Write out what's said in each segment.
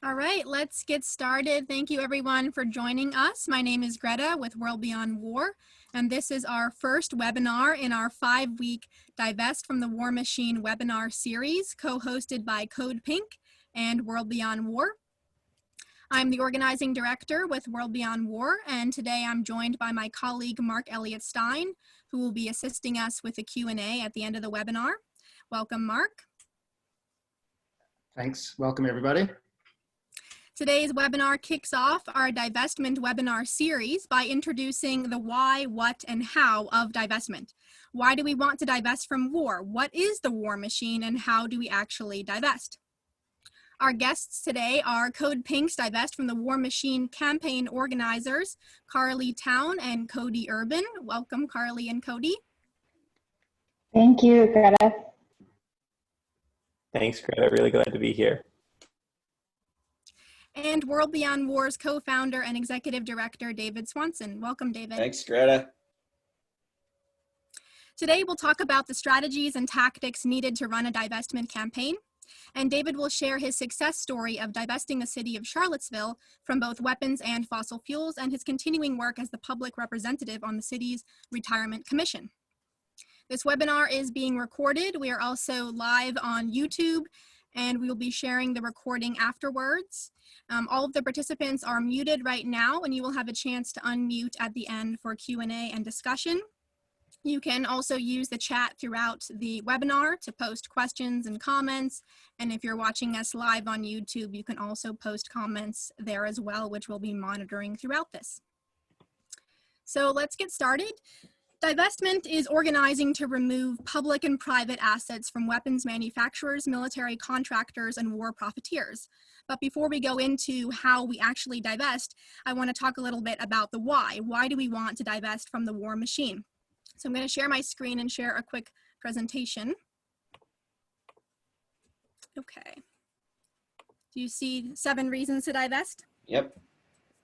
All right, let's get started. Thank you everyone for joining us. My name is Greta with World Beyond War, and this is our first webinar in our 5-week Divest from the War Machine webinar series, co-hosted by Code Pink and World Beyond War. I'm the organizing director with World Beyond War, and today I'm joined by my colleague Mark Elliott Stein, who will be assisting us with a Q&A at the end of the webinar. Welcome, Mark. Thanks. Welcome, everybody. Today's webinar kicks off our divestment webinar series by introducing the why, what, and how of divestment. Why do we want to divest from war? What is the war machine, and how do we actually divest? Our guests today are Code Pink's Divest from the War Machine campaign organizers, Carly Town and Cody Urban. Welcome, Carly and Cody. Thank you, Greta. Thanks, Greta. Really glad to be here. And World Beyond War's co-founder and executive director, David Swanson. Welcome, David. Thanks, Greta. Today, we'll talk about the strategies and tactics needed to run a divestment campaign. And David will share his success story of divesting the city of Charlottesville from both weapons and fossil fuels, and his continuing work as the public representative on the city's Retirement Commission. This webinar is being recorded. We are also live on YouTube, and we will be sharing the recording afterwards. All of the participants are muted right now, and you will have a chance to unmute at the end for Q&A and discussion. You can also use the chat throughout the webinar to post questions and comments. And if you're watching us live on YouTube, you can also post comments there as well, which we'll be monitoring throughout this. So let's get started. Divestment is organizing to remove public and private assets from weapons manufacturers, military contractors, and war profiteers. But before we go into how we actually divest, I want to talk a little bit about the why. Why do we want to divest from the war machine? So I'm going to share my screen and share a quick presentation. Okay. Do you see 7 reasons to divest? Yep.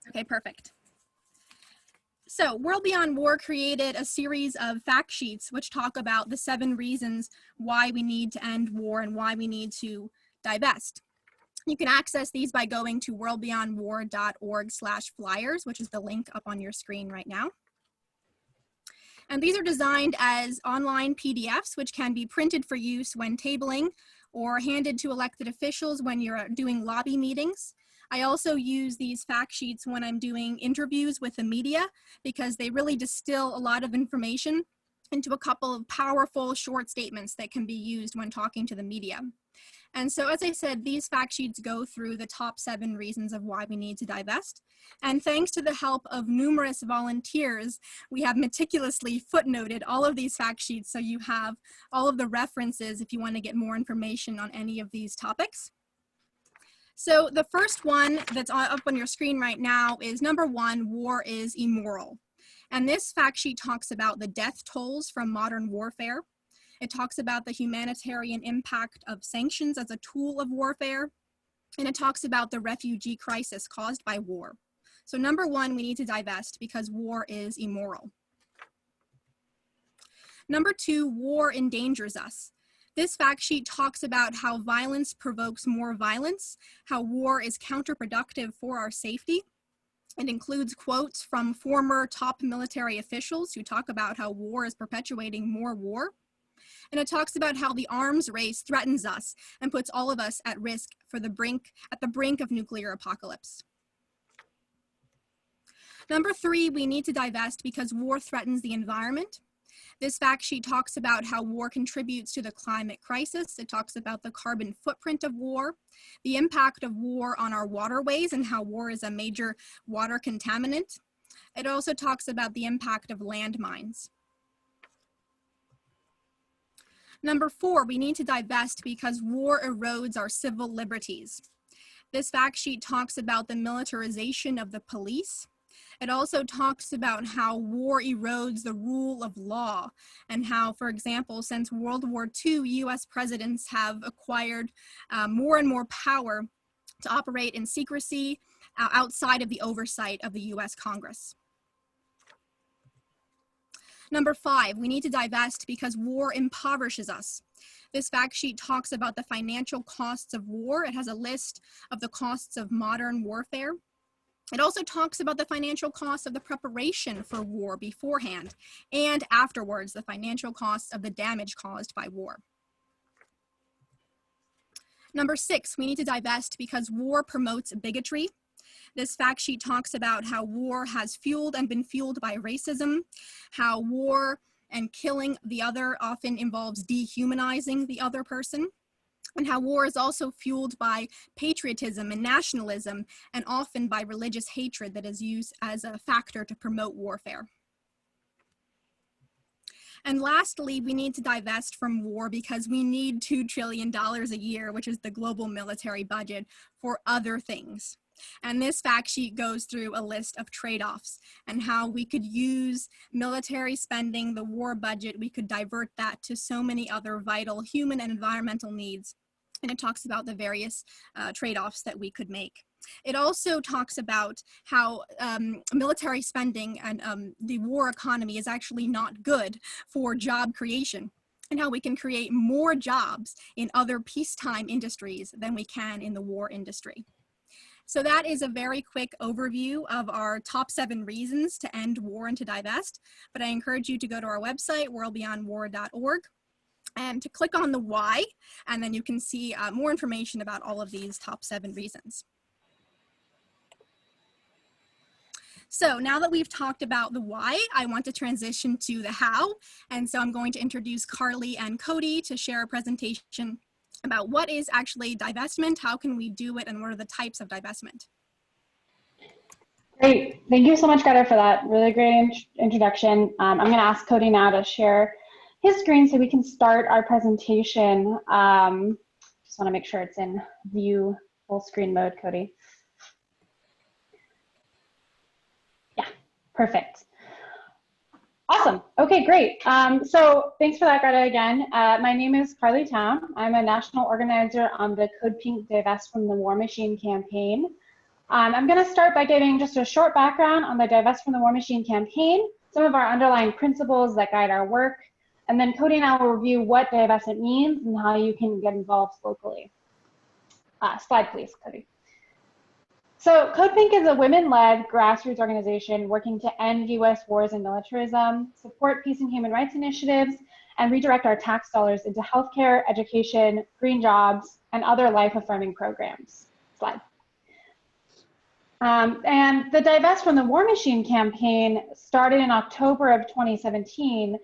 Okay, perfect. So World Beyond War created a series of fact sheets which talk about the 7 reasons why we need to end war and why we need to divest. You can access these by going to WorldBeyondWar.org/flyers, which is the link up on your screen right now. And these are designed as online PDFs, which can be printed for use when tabling or handed to elected officials when you're doing lobby meetings. I also use these fact sheets when I'm doing interviews with the media because they really distill a lot of information into a couple of powerful short statements that can be used when talking to the media. And so, as I said, these fact sheets go through the top 7 reasons of why we need to divest. And thanks to the help of numerous volunteers, we have meticulously footnoted all of these fact sheets so you have all of the references if you want to get more information on any of these topics. So the first one that's up on your screen right now is number 1, war is immoral. And this fact sheet talks about the death tolls from modern warfare. It talks about the humanitarian impact of sanctions as a tool of warfare. And it talks about the refugee crisis caused by war. So number 1, we need to divest because war is immoral. Number 2, war endangers us. This fact sheet talks about how violence provokes more violence, how war is counterproductive for our safety. It includes quotes from former top military officials who talk about how war is perpetuating more war. And it talks about how the arms race threatens us and puts all of us at risk at the brink of nuclear apocalypse. Number 3, we need to divest because war threatens the environment. This fact sheet talks about how war contributes to the climate crisis. It talks about the carbon footprint of war, the impact of war on our waterways and how war is a major water contaminant. It also talks about the impact of landmines. Number 4, we need to divest because war erodes our civil liberties. This fact sheet talks about the militarization of the police. It also talks about how war erodes the rule of law and how, for example, since World War II, US presidents have acquired more and more power to operate in secrecy outside of the oversight of the US Congress. Number 5, we need to divest because war impoverishes us. This fact sheet talks about the financial costs of war. It has a list of the costs of modern warfare. It also talks about the financial costs of the preparation for war beforehand and afterwards, the financial costs of the damage caused by war. Number 6, we need to divest because war promotes bigotry. This fact sheet talks about how war has fueled and been fueled by racism, how war and killing the other often involves dehumanizing the other person, and how war is also fueled by patriotism and nationalism, and often by religious hatred that is used as a factor to promote warfare. And lastly, we need to divest from war because we need $2 trillion a year, which is the global military budget, for other things. And this fact sheet goes through a list of trade-offs and how we could use military spending, the war budget, we could divert that to so many other vital human and environmental needs. And it talks about the various trade-offs that we could make. It also talks about how military spending and the war economy is actually not good for job creation, and how we can create more jobs in other peacetime industries than we can in the war industry. So that is a very quick overview of our top 7 reasons to end war and to divest. But I encourage you to go to our website, WorldBeyondWar.org, and to click on the why, and then you can see more information about all of these top 7 reasons. So now that we've talked about the why, I want to transition to the how. And so I'm going to introduce Carly and Cody to share a presentation about what is actually divestment, how can we do it, and what are the types of divestment. Great. Thank you so much, Greta, for that really great introduction. I'm going to ask Cody now to share his screen so we can start our presentation. Just want to make sure it's in view full screen mode, Cody. Yeah, perfect. Awesome. Okay, great. So thanks for that, Greta, again. My name is Carly Town. I'm a national organizer on the Code Pink Divest from the War Machine campaign. I'm going to start by giving just a short background on the Divest from the War Machine campaign, some of our underlying principles that guide our work, and then Cody and I will review what divestment means and how you can get involved locally. Slide, please, Cody. So Code Pink is a women-led grassroots organization working to end U.S. wars and militarism, support peace and human rights initiatives, and redirect our tax dollars into healthcare, education, green jobs, and other life-affirming programs. Slide. And the Divest from the War Machine campaign started in October of 2017,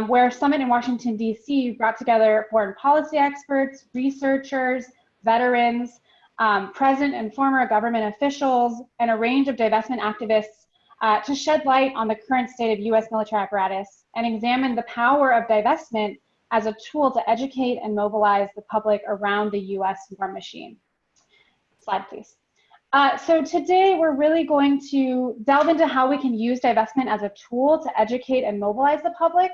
where a summit in Washington, D.C. brought together foreign policy experts, researchers, veterans, present and former government officials, and a range of divestment activists to shed light on the current state of U.S. military apparatus and examine the power of divestment as a tool to educate and mobilize the public around the U.S. war machine. Slide, please. So today we're really going to delve into how we can use divestment as a tool to educate and mobilize the public.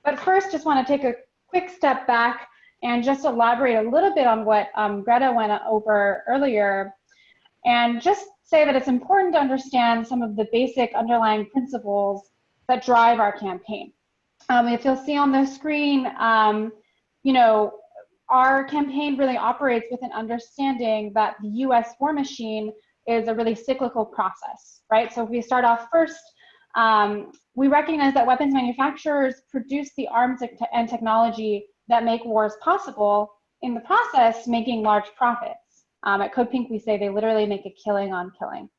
But first, just want to take a quick step back and just elaborate a little bit on what Greta went over earlier, and just say that it's important to understand some of the basic underlying principles that drive our campaign. If you'll see on the screen, you know, our campaign really operates with an understanding that the U.S. war machine is a really cyclical process, right? So if we start off first, we recognize that weapons manufacturers produce the arms and technology that make wars possible, in the process making large profits. At Code Pink, we say they literally make a killing on killing.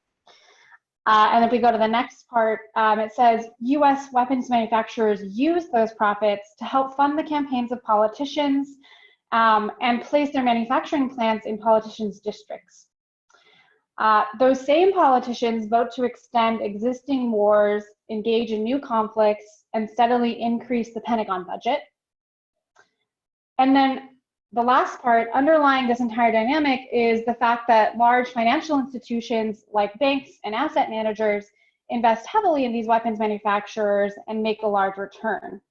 And if we go to the next part, it says U.S. weapons manufacturers use those profits to help fund the campaigns of politicians and place their manufacturing plants in politicians' districts. Those same politicians vote to extend existing wars, engage in new conflicts, and steadily increase the Pentagon budget. And then the last part, underlying this entire dynamic, is the fact that large financial institutions like banks and asset managers invest heavily in these weapons manufacturers and make a large return.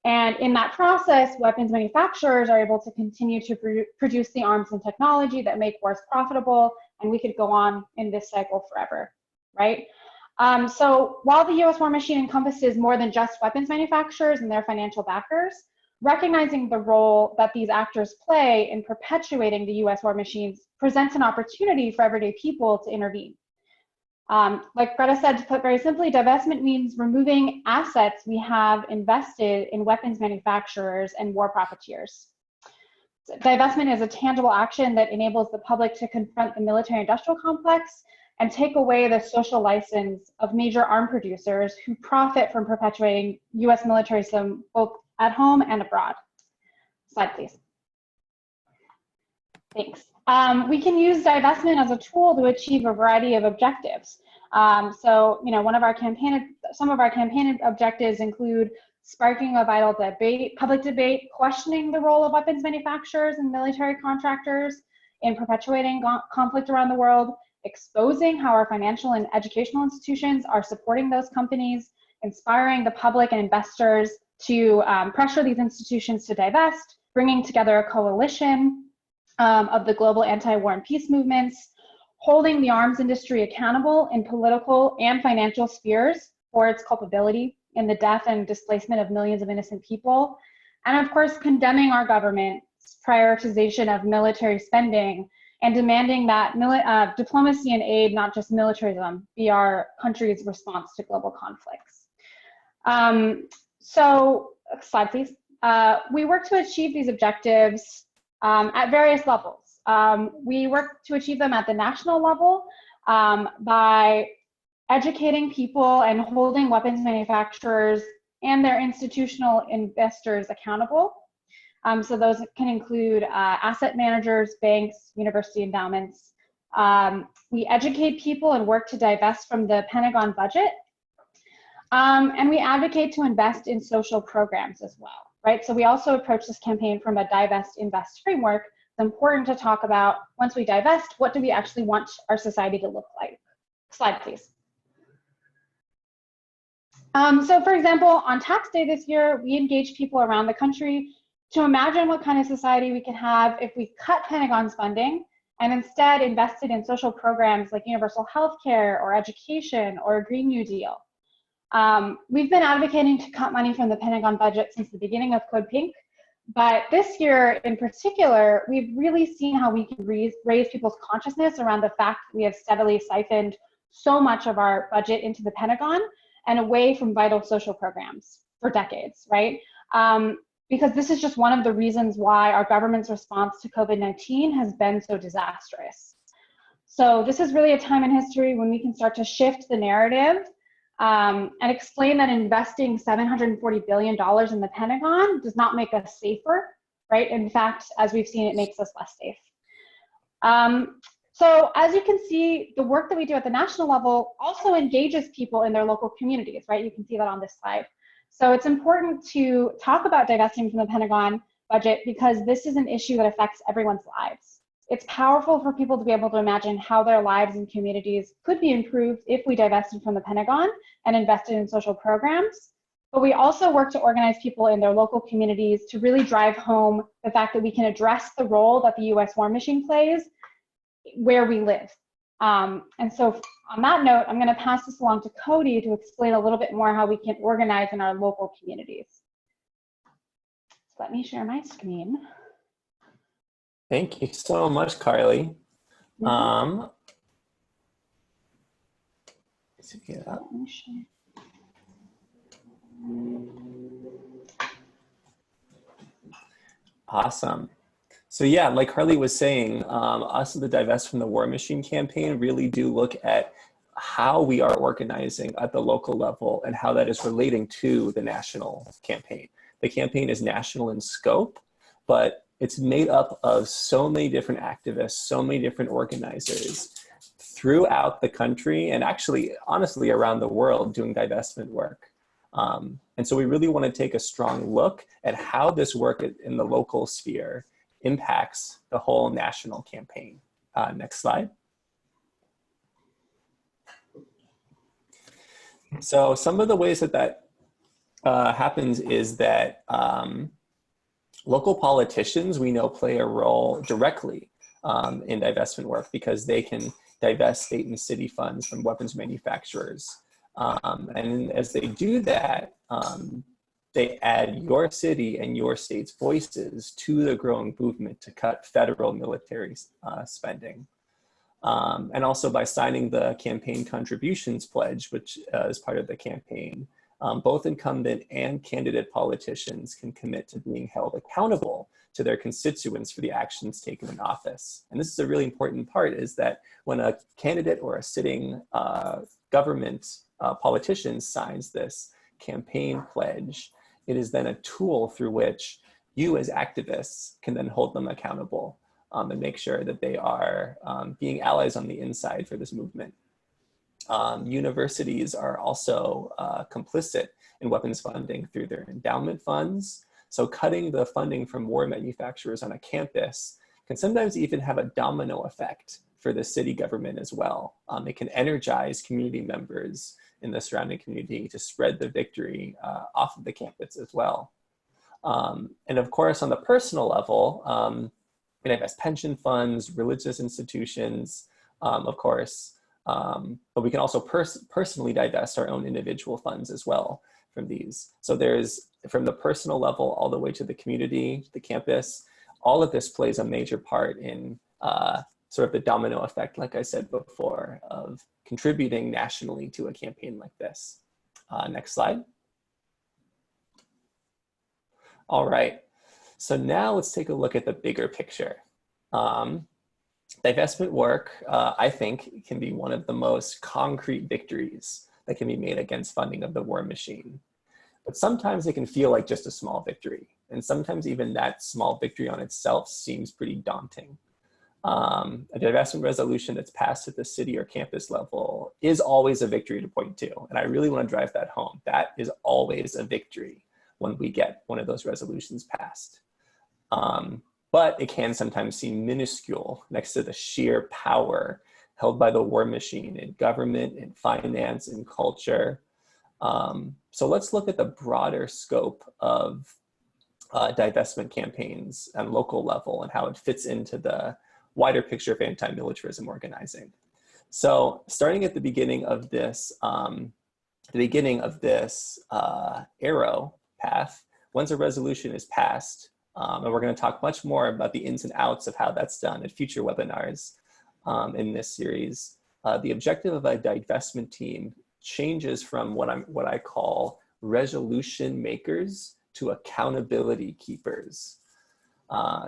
And in that process, weapons manufacturers are able to continue to produce the arms and technology that make wars profitable, and we could go on in this cycle forever, right? So while the U.S. war machine encompasses more than just weapons manufacturers and their financial backers, recognizing the role that these actors play in perpetuating the U.S. war machines presents an opportunity for everyday people to intervene. Like Greta said, to put very simply, divestment means removing assets we have invested in weapons manufacturers and war profiteers. Divestment is a tangible action that enables the public to confront the military-industrial complex and take away the social license of major arm producers who profit from perpetuating U.S. militarism both at home and abroad. Slide, please. Thanks. We can use divestment as a tool to achieve a variety of objectives. So, you know, some of our campaign objectives include sparking a vital debate, public debate, questioning the role of weapons manufacturers and military contractors in perpetuating conflict around the world, exposing how our financial and educational institutions are supporting those companies, inspiring the public and investors to pressure these institutions to divest, bringing together a coalition of the global anti-war and peace movements, holding the arms industry accountable in political and financial spheres for its culpability in the death and displacement of millions of innocent people, and of course, condemning our government's prioritization of military spending and demanding that diplomacy and aid, not just militarism, be our country's response to global conflicts. So, slide please. We work to achieve these objectives at various levels. We work to achieve them at the national level by educating people and holding weapons manufacturers and their institutional investors accountable. So those can include asset managers, banks, university endowments. We educate people and work to divest from the Pentagon budget. And we advocate to invest in social programs as well, right? So we also approach this campaign from a divest invest framework. It's important to talk about, once we divest, what do we actually want our society to look like? Slide, please. So for example, on tax day this year, we engaged people around the country to imagine what kind of society we could have if we cut Pentagon's funding and instead invested in social programs like universal health care or education or a Green New Deal. We've been advocating to cut money from the Pentagon budget since the beginning of Code Pink, but this year in particular, we've really seen how we can raise people's consciousness around the fact that we have steadily siphoned so much of our budget into the Pentagon and away from vital social programs for decades, right? Because this is just one of the reasons why our government's response to COVID-19 has been so disastrous. So this is really a time in history when we can start to shift the narrative and explain that investing $740 billion in the Pentagon does not make us safer, right? In fact, as we've seen, it makes us less safe. So as you can see, the work that we do at the national level also engages people in their local communities, right? You can see that on this slide. So it's important to talk about divesting from the Pentagon budget because this is an issue that affects everyone's lives. It's powerful for people to be able to imagine how their lives and communities could be improved if we divested from the Pentagon and invested in social programs. But we also work to organize people in their local communities to really drive home the fact that we can address the role that the U.S. war machine plays where we live. And so on that note, I'm going to pass this along to Cody to explain a little bit more how we can organize in our local communities. So let me share my screen. Thank you so much, Carly. Let's get up. Awesome. So yeah, like Carly was saying, us at the Divest from the War Machine campaign really do look at how we are organizing at the local level and how that is relating to the national campaign. The campaign is national in scope, but it's made up of so many different activists, so many different organizers throughout the country and actually, honestly, around the world doing divestment work. And so we really want to take a strong look at how this work in the local sphere impacts the whole national campaign. Next slide. So some of the ways that happens is that local politicians, we know, play a role directly in divestment work because they can divest state and city funds from weapons manufacturers. And as they do that, they add your city and your state's voices to the growing movement to cut federal military spending. And also by signing the campaign contributions pledge, which is part of the campaign, both incumbent and candidate politicians can commit to being held accountable to their constituents for the actions taken in office. And this is a really important part, is that when a candidate or a sitting government politician signs this campaign pledge, it is then a tool through which you as activists can then hold them accountable and make sure that they are being allies on the inside for this movement. Universities are also complicit in weapons funding through their endowment funds. So cutting the funding from war manufacturers on a campus can sometimes even have a domino effect for the city government as well. It can energize community members in the surrounding community to spread the victory off of the campus as well. And of course, on the personal level, we divest pension funds, religious institutions, of course, but we can also personally divest our own individual funds as well from these. So there's, from the personal level all the way to the community, the campus, all of this plays a major part in sort of the domino effect, like I said before, of contributing nationally to a campaign like this. Next slide. All right, so now let's take a look at the bigger picture. Divestment work, I think, can be one of the most concrete victories that can be made against funding of the war machine. But sometimes it can feel like just a small victory. And sometimes even that small victory on itself seems pretty daunting. A divestment resolution that's passed at the city or campus level is always a victory to point to. And I really want to drive that home. That is always a victory when we get one of those resolutions passed. But it can sometimes seem minuscule next to the sheer power held by the war machine in government, in finance, in culture. So let's look at the broader scope of divestment campaigns at local level and how it fits into the wider picture of anti-militarism organizing. So starting at the beginning of this, arrow path, once a resolution is passed, and we're going to talk much more about the ins and outs of how that's done at future webinars in this series. The objective of a divestment team changes from what I call resolution makers to accountability keepers.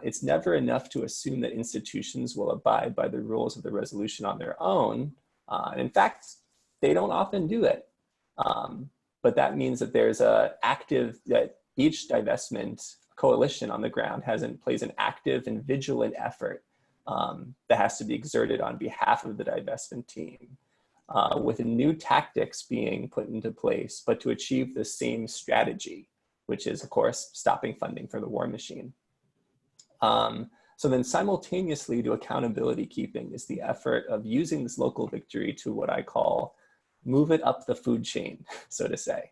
It's never enough to assume that institutions will abide by the rules of the resolution on their own. And in fact, they don't often do it. But that means that there's that each divestment coalition on the ground plays an active and vigilant effort that has to be exerted on behalf of the divestment team, with new tactics being put into place, but to achieve the same strategy, which is, of course, stopping funding for the war machine. So then simultaneously to accountability keeping is the effort of using this local victory to what I call move it up the food chain, so to say.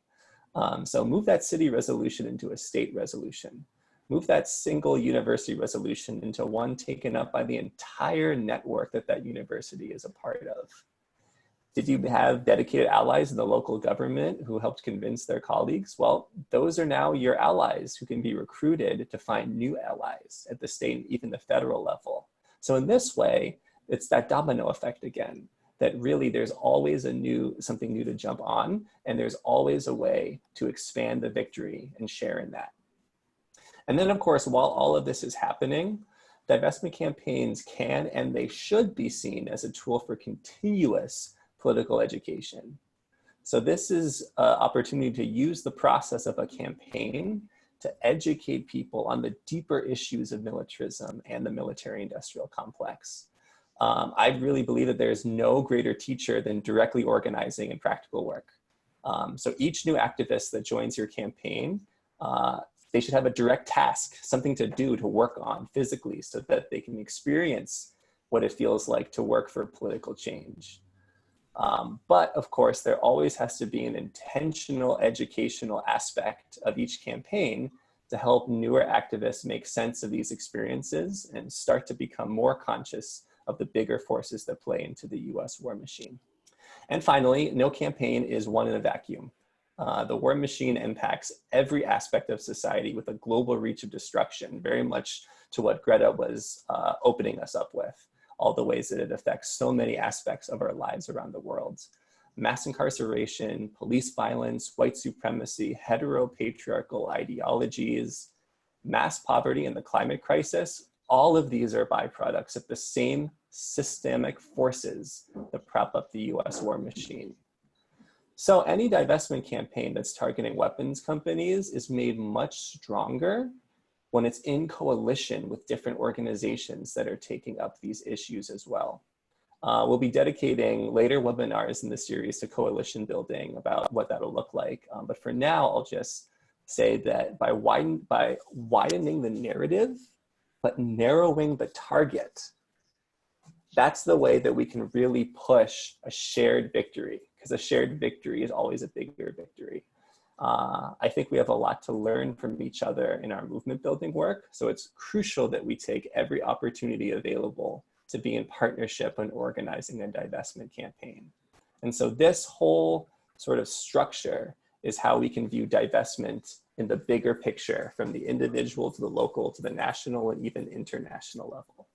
So move that city resolution into a state resolution. Move that single university resolution into one taken up by the entire network that university is a part of. Did you have dedicated allies in the local government who helped convince their colleagues? Well, those are now your allies who can be recruited to find new allies at the state and even the federal level. So in this way, it's that domino effect again, that really there's always something new to jump on, and there's always a way to expand the victory and share in that. And then, of course, while all of this is happening, divestment campaigns can and they should be seen as a tool for continuous political education. So this is an opportunity to use the process of a campaign to educate people on the deeper issues of militarism and the military-industrial complex. I really believe that there's no greater teacher than directly organizing and practical work. So each new activist that joins your campaign, they should have a direct task, something to do, to work on physically, so that they can experience what it feels like to work for political change. But of course, there always has to be an intentional educational aspect of each campaign to help newer activists make sense of these experiences and start to become more conscious of the bigger forces that play into the US war machine. And finally, no campaign is one in a vacuum. The war machine impacts every aspect of society with a global reach of destruction, very much to what Greta was opening us up with, all the ways that it affects so many aspects of our lives around the world. Mass incarceration, police violence, white supremacy, heteropatriarchal ideologies, mass poverty, and the climate crisis, all of these are byproducts of the same systemic forces that prop up the US war machine. So any divestment campaign that's targeting weapons companies is made much stronger when it's in coalition with different organizations that are taking up these issues as well. We'll be dedicating later webinars in the series to coalition building about what that'll look like. But for now, I'll just say that by widening the narrative, but narrowing the target, that's the way that we can really push a shared victory, because a shared victory is always a bigger victory. I think we have a lot to learn from each other in our movement building work. So it's crucial that we take every opportunity available to be in partnership when organizing a divestment campaign. And so this whole sort of structure is how we can view divestment in the bigger picture, from the individual to the local to the national and even international level.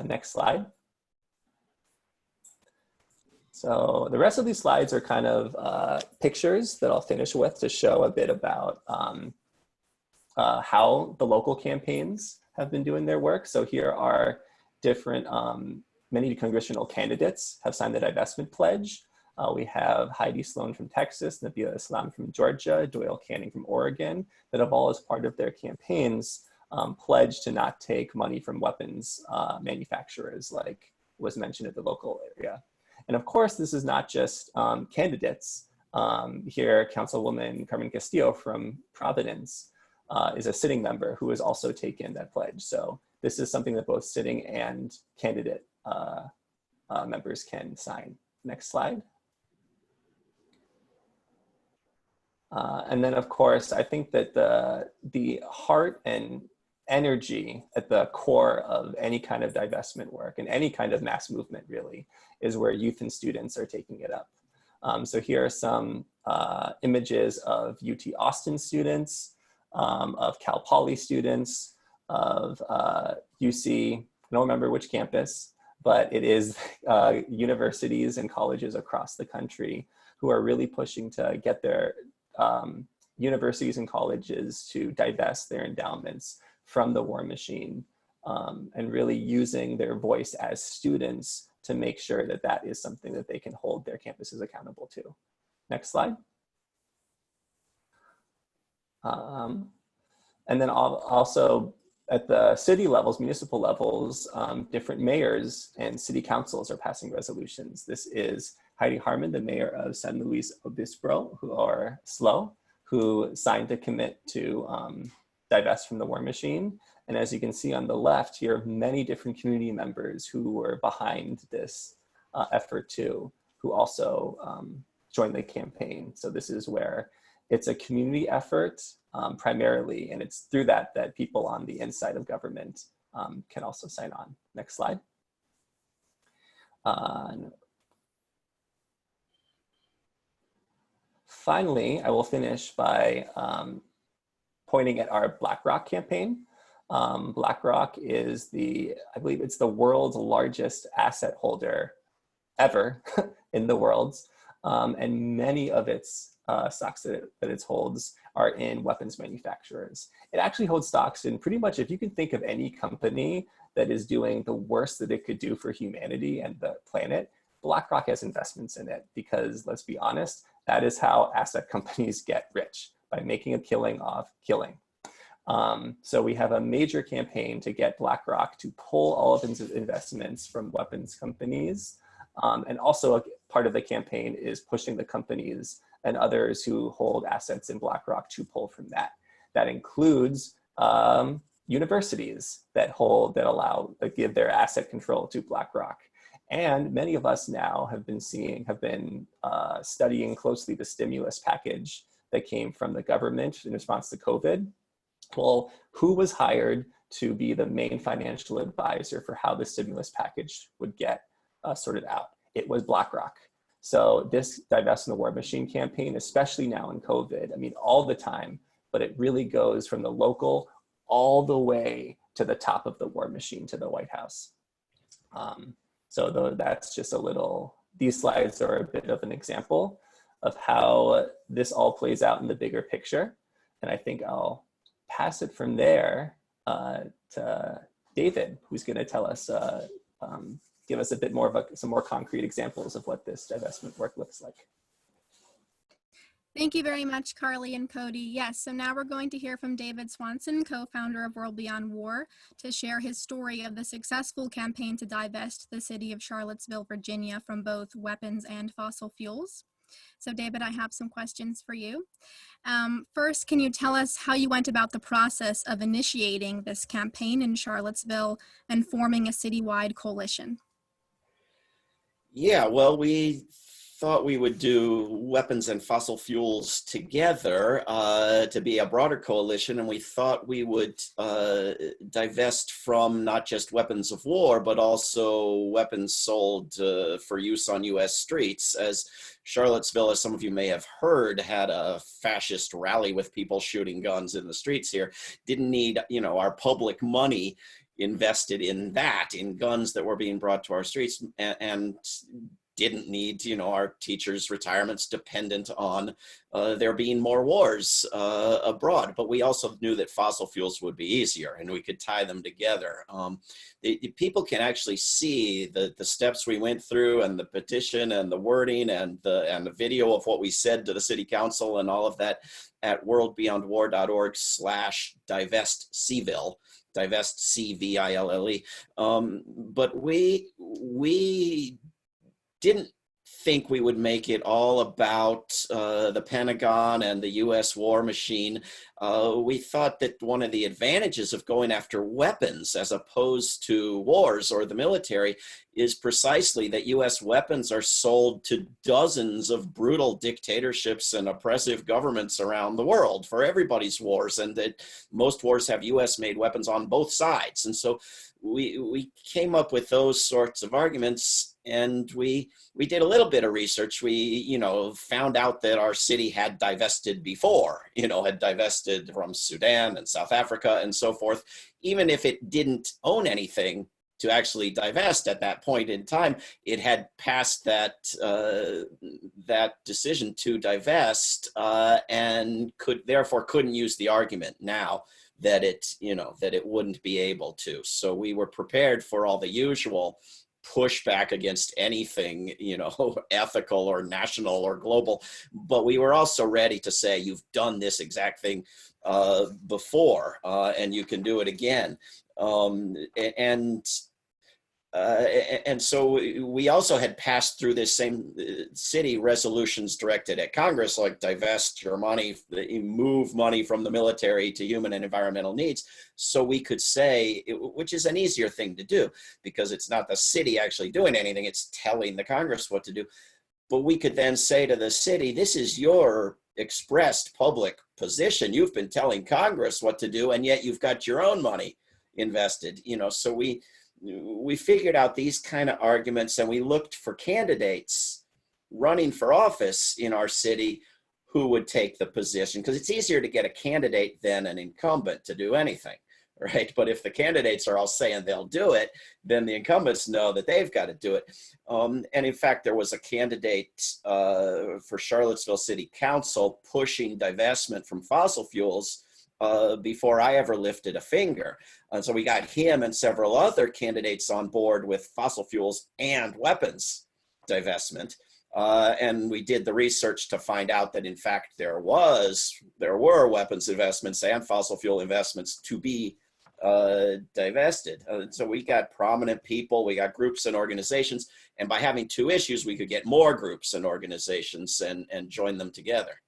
Next slide. So the rest of these slides are kind of pictures that I'll finish with to show a bit about how the local campaigns have been doing their work. So here are different, many congressional candidates have signed the divestment pledge. We have Heidi Sloan from Texas, Nabila Islam from Georgia, Doyle Canning from Oregon, that have all, as part of their campaigns, pledged to not take money from weapons manufacturers, like was mentioned at the local area. And of course, this is not just candidates. Here, Councilwoman Carmen Castillo from Providence is a sitting member who has also taken that pledge. So this is something that both sitting and candidate members can sign. Next slide. And then, of course, I think that the heart and energy at the core of any kind of divestment work and any kind of mass movement really is where youth and students are taking it up. So here are some images of UT Austin students, of Cal Poly students, of UC, I don't remember which campus, but it is universities and colleges across the country who are really pushing to get their universities and colleges to divest their endowments from the war machine, and really using their voice as students to make sure that that is something that they can hold their campuses accountable to. Next slide. And then also at the city levels, municipal levels, different mayors and city councils are passing resolutions. This is Heidi Harmon, the mayor of San Luis Obispo, who signed to commit to divest from the war machine. And as you can see on the left here, many different community members who were behind this effort too, who also joined the campaign. So this is where it's a community effort primarily, and it's through that people on the inside of government can also sign on. Next slide. Finally, I will finish by pointing at our BlackRock campaign. BlackRock is I believe it's the world's largest asset holder ever in the world. And many of its stocks that it holds are in weapons manufacturers. It actually holds stocks in pretty much, if you can think of any company that is doing the worst that it could do for humanity and the planet, BlackRock has investments in it, because let's be honest, that is how asset companies get rich, by making a killing off killing. So we have a major campaign to get BlackRock to pull all of its investments from weapons companies. And also a part of the campaign is pushing the companies and others who hold assets in BlackRock to pull from that. That includes universities that give their asset control to BlackRock. And many of us now have been studying closely the stimulus package that came from the government in response to COVID. Well, who was hired to be the main financial advisor for how the stimulus package would get sorted out? It was BlackRock. So this Divest from the War Machine campaign, especially now in COVID, I mean, all the time, but it really goes from the local all the way to the top of the war machine, to the White House. That's just a little, these slides are a bit of an example of how this all plays out in the bigger picture. And I think I'll pass it from there to David, who's going to tell us, give us a bit more of some more concrete examples of what this divestment work looks like. Thank you very much, Carly and Cody. Yes, so now we're going to hear from David Swanson, co-founder of World Beyond War, to share his story of the successful campaign to divest the city of Charlottesville, Virginia from both weapons and fossil fuels. So David, I have some questions for you. First, can you tell us how you went about the process of initiating this campaign in Charlottesville and forming a citywide coalition? Yeah, well, we thought we would do weapons and fossil fuels together to be a broader coalition, and we thought we would divest from not just weapons of war, but also weapons sold for use on U.S. streets. As Charlottesville, as some of you may have heard, had a fascist rally with people shooting guns in the streets here. Didn't need, our public money invested in that, in guns that were being brought to our streets, and didn't need, our teachers' retirements dependent on there being more wars abroad. But we also knew that fossil fuels would be easier and we could tie them together. People can actually see the steps we went through, and the petition and the wording and the video of what we said to the city council and all of that at WorldBeyondWar.org/divestCville. Divest CVILLE. But we didn't think we would make it all about the Pentagon and the US war machine. We thought that one of the advantages of going after weapons as opposed to wars or the military is precisely that US weapons are sold to dozens of brutal dictatorships and oppressive governments around the world for everybody's wars, and that most wars have US made weapons on both sides. And so we came up with those sorts of arguments, and we did a little bit of research. We, found out that our city had divested before, had divested from Sudan and South Africa and so forth. Even if it didn't own anything to actually divest at that point in time, it had passed that decision to divest and couldn't use the argument now that it wouldn't be able to. So we were prepared for all the usual pushback against anything, ethical or national or global, but we were also ready to say, you've done this exact thing before, and you can do it again. And so we also had passed through this same city resolutions directed at Congress, like divest your money, move money from the military to human and environmental needs. So we could say, which is an easier thing to do because it's not the city actually doing anything, it's telling the Congress what to do. But we could then say to the city, this is your expressed public position. You've been telling Congress what to do, and yet you've got your own money invested, so we figured out these kind of arguments, and we looked for candidates running for office in our city who would take the position, because it's easier to get a candidate than an incumbent to do anything, right? But if the candidates are all saying they'll do it, then the incumbents know that they've got to do it. And in fact, there was a candidate for Charlottesville City Council pushing divestment from fossil fuels before I ever lifted a finger. And so we got him and several other candidates on board with fossil fuels and weapons divestment. And we did the research to find out that in fact there were weapons investments and fossil fuel investments to be divested. So we got prominent people, we got groups and organizations, and by having two issues, we could get more groups and organizations and join them together.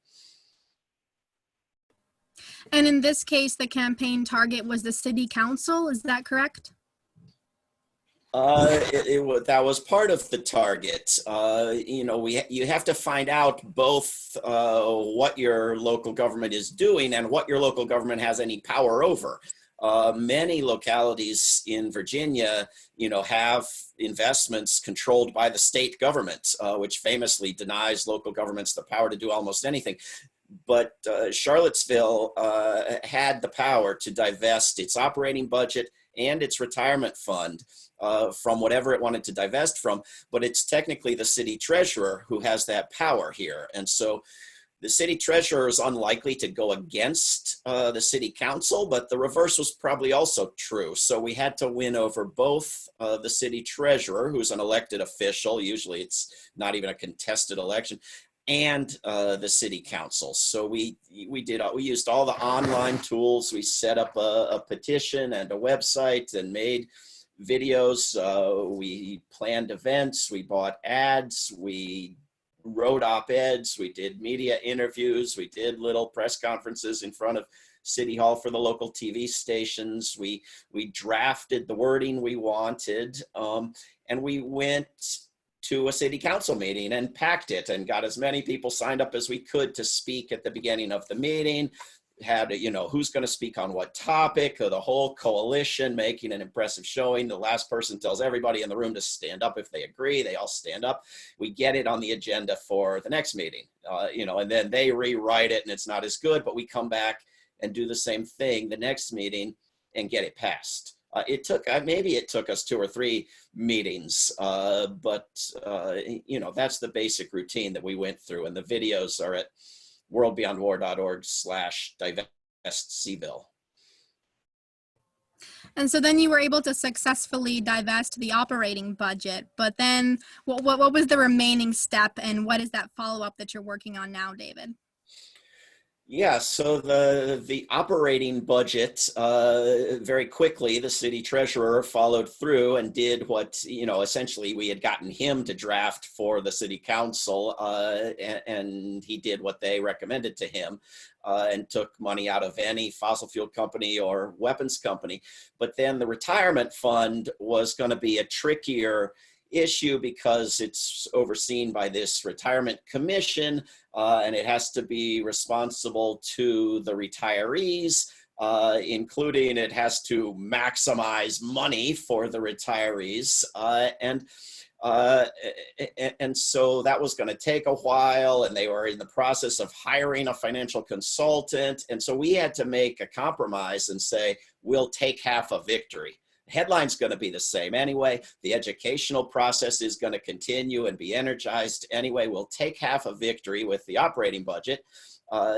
And in this case, the campaign target was the city council, is that correct? That was part of the target. You have to find out both what your local government is doing and what your local government has any power over. Many localities in Virginia, have investments controlled by the state government, which famously denies local governments the power to do almost anything. But Charlottesville had the power to divest its operating budget and its retirement fund from whatever it wanted to divest from. But it's technically the city treasurer who has that power here. And so the city treasurer is unlikely to go against the city council, but the reverse was probably also true. So we had to win over both the city treasurer, who's an elected official, usually it's not even a contested election, and the city council. So we used all the online tools. We set up a petition and a website and made videos. We planned events. We bought ads. We wrote op-eds, we did media interviews, we did little press conferences in front of City Hall for the local TV stations. We drafted the wording we wanted, and we went to a city council meeting and packed it and got as many people signed up as we could to speak at the beginning of the meeting. Had, who's going to speak on what topic, the whole coalition making an impressive showing. The last person tells everybody in the room to stand up. If they agree, they all stand up. We get it on the agenda for the next meeting, and then they rewrite it and it's not as good, but we come back and do the same thing the next meeting and get it passed. It took us 2 or 3 meetings, but that's the basic routine that we went through, and the videos are at WorldBeyondWar.org/divest And so then you were able to successfully divest the operating budget, but then what was the remaining step, and what is that follow-up that you're working on now, David? Yeah, so the operating budget, very quickly, the city treasurer followed through and did what, essentially we had gotten him to draft for the city council, and he did what they recommended to him, and took money out of any fossil fuel company or weapons company. But then the retirement fund was going to be a trickier issue because it's overseen by this retirement commission, and it has to be responsible to the retirees, including it has to maximize money for the retirees, and so that was going to take a while, and they were in the process of hiring a financial consultant, and so we had to make a compromise and say, we'll take half a victory. Headline's going to be the same anyway. The educational process is going to continue and be energized anyway. We'll take half a victory with the operating budget. So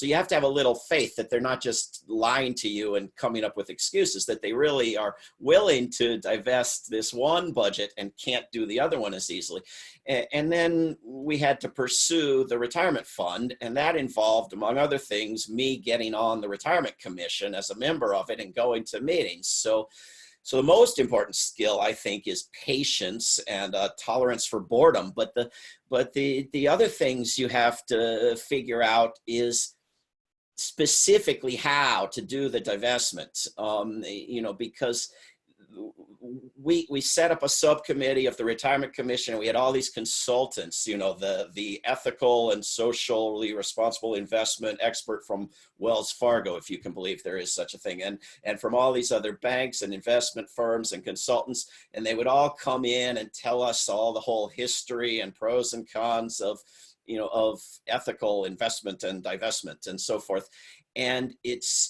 you have to have a little faith that they're not just lying to you and coming up with excuses, that they really are willing to divest this one budget and can't do the other one as easily. And then we had to pursue the retirement fund, and that involved, among other things, me getting on the retirement commission as a member of it and going to meetings. So the most important skill, I think, is patience and tolerance for boredom. But the other things you have to figure out is specifically how to do the divestment. Because we set up a subcommittee of the retirement commission, and we had all these consultants, the ethical and socially responsible investment expert from Wells Fargo, if you can believe there is such a thing, and from all these other banks and investment firms and consultants, and they would all come in and tell us all the whole history and pros and cons of ethical investment and divestment and so forth. And it's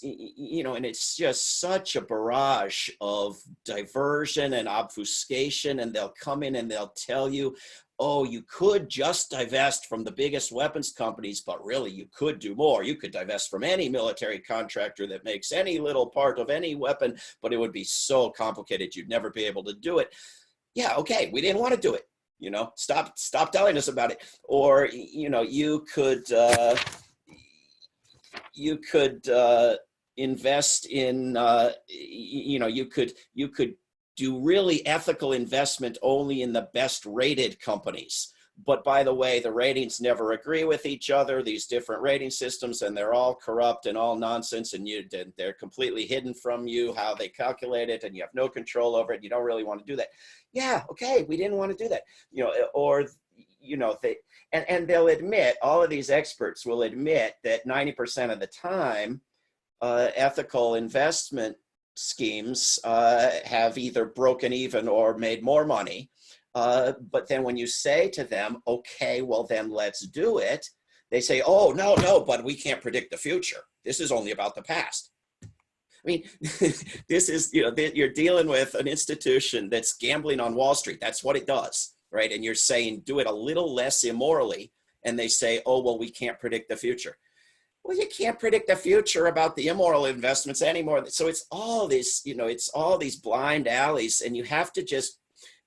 just such a barrage of diversion and obfuscation, and they'll come in and they'll tell you, oh, you could just divest from the biggest weapons companies, but really you could do more. You could divest from any military contractor that makes any little part of any weapon, but it would be so complicated you'd never be able to do it. Yeah, okay, we didn't want to do it. Stop telling us about it. Or, you could invest in, you could do really ethical investment only in the best rated companies. But by the way, the ratings never agree with each other, these different rating systems, and they're all corrupt and all nonsense, and they're completely hidden from you how they calculate it, and you have no control over it. You don't really want to do that. Yeah, okay, we didn't want to do that. And they'll admit, all of these experts will admit that 90% of the time, ethical investment schemes have either broken even or made more money. But then when you say to them, okay, well then let's do it, they say, oh, no, but we can't predict the future. This is only about the past. I mean, this is, you're dealing with an institution that's gambling on Wall Street. That's what it does, right? And you're saying, do it a little less immorally. And they say, oh, well, we can't predict the future. Well, you can't predict the future about the immoral investments anymore. So it's all this, it's all these blind alleys, and you have to just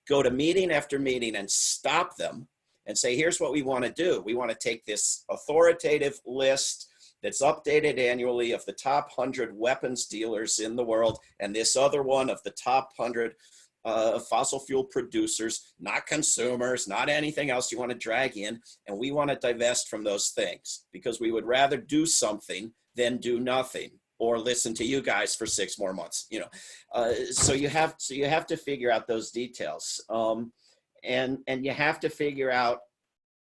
go to meeting after meeting and stop them and say, here's what we want to do. We want to take this authoritative list that's updated annually of the top 100 weapons dealers in the world, and this other one of the top 100 fossil fuel producers, not consumers, not anything else you want to drag in. And we want to divest from those things because we would rather do something than do nothing or listen to you guys for 6 more months, so you have to figure out those details. And you have to figure out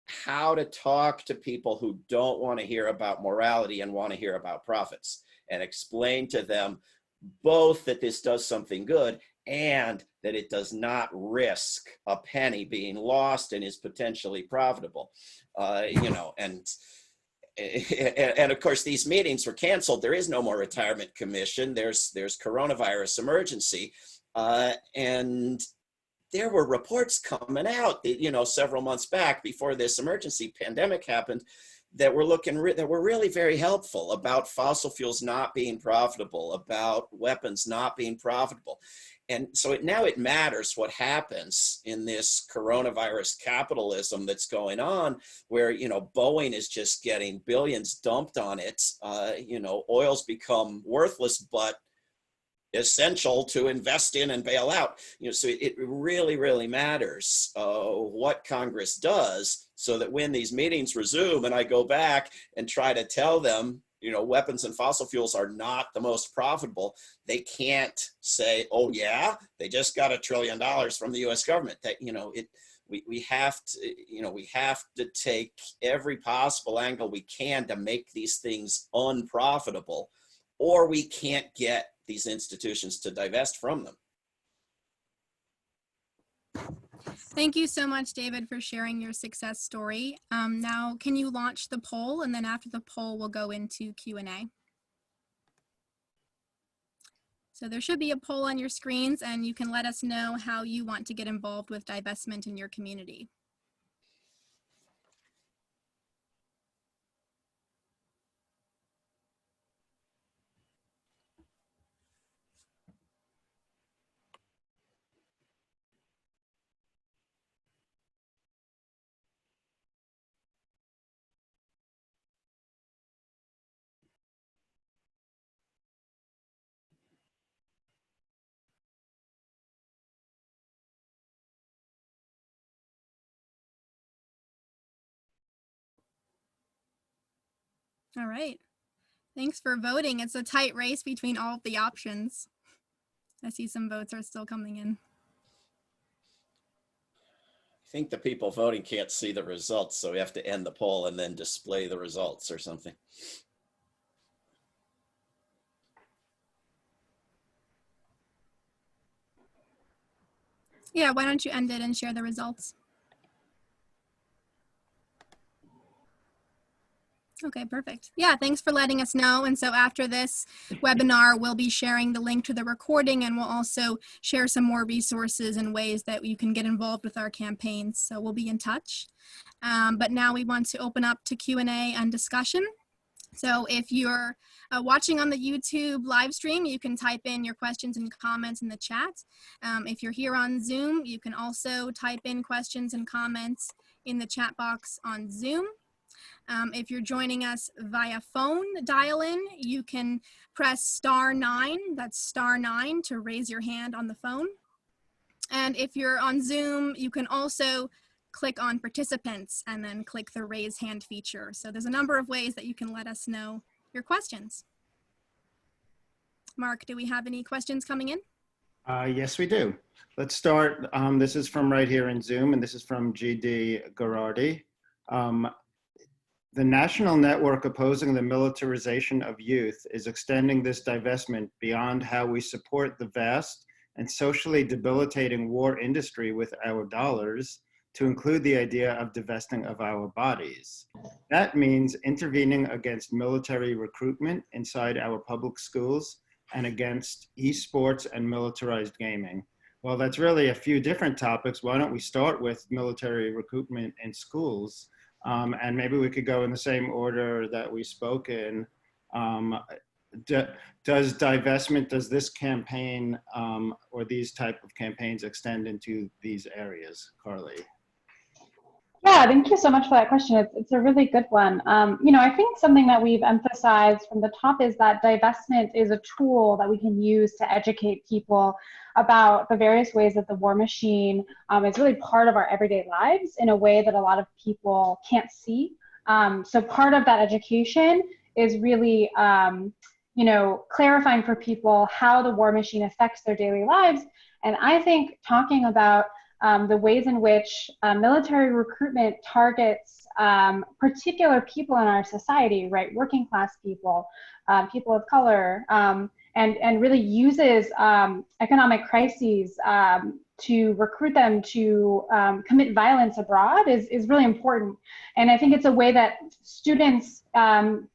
how to talk to people who don't want to hear about morality and want to hear about profits, and explain to them both that this does something good and that it does not risk a penny being lost and is potentially profitable, and of course these meetings were canceled. There is no more retirement commission. There's coronavirus emergency, and there were reports coming out, several months back before this emergency pandemic happened, that were really very helpful about fossil fuels not being profitable, about weapons not being profitable. And so now it matters what happens in this coronavirus capitalism that's going on, where, Boeing is just getting billions dumped on it. Oil's become worthless, but essential to invest in and bail out. So it really, really matters what Congress does, so that when these meetings resume and I go back and try to tell them, weapons and fossil fuels are not the most profitable, they can't say, oh yeah, they just got $1 trillion from the US government. That, we have to take every possible angle we can to make these things unprofitable, or we can't get these institutions to divest from them. Thank you so much, David, for sharing your success story. Now, can you launch the poll? And then after the poll, we'll go into Q&A. So there should be a poll on your screens, and you can let us know how you want to get involved with divestment in your community. All right. Thanks for voting. It's a tight race between all of the options. I see some votes are still coming in. I think the people voting can't see the results, so we have to end the poll and then display the results or something. Yeah, why don't you end it and share the results? Okay, perfect. Yeah, thanks for letting us know. And so after this webinar, we'll be sharing the link to the recording, and we'll also share some more resources and ways that you can get involved with our campaigns. So we'll be in touch. But now we want to open up to Q&A and discussion. So if you're watching on the YouTube live stream, you can type in your questions and comments in the chat. If you're here on Zoom, you can also type in questions and comments in the chat box on Zoom. If you're joining us via phone dial-in, you can press *9, that's *9 to raise your hand on the phone. And if you're on Zoom, you can also click on participants and then click the raise hand feature. So there's a number of ways that you can let us know your questions. Mark, do we have any questions coming in? Yes, we do. Let's start. This is from right here in Zoom, and this is from GD Garardi. The national network opposing the militarization of youth is extending this divestment beyond how we support the vast and socially debilitating war industry with our dollars to include the idea of divesting of our bodies. That means intervening against military recruitment inside our public schools and against esports and militarized gaming. Well, that's really a few different topics. Why don't we start with military recruitment in schools? And maybe we could go in the same order that we spoke in. Does divestment, does this campaign or these type of campaigns extend into these areas, Carly? Yeah, thank you so much for that question. It's a really good one. I think something that we've emphasized from the top is that divestment is a tool that we can use to educate people about the various ways that the war machine is really part of our everyday lives in a way that a lot of people can't see. So part of that education is really, clarifying for people how the war machine affects their daily lives. And I think talking about the ways in which military recruitment targets particular people in our society, right? Working class people, people of color, and really uses economic crises to recruit them to commit violence abroad is really important. And I think it's a way that students,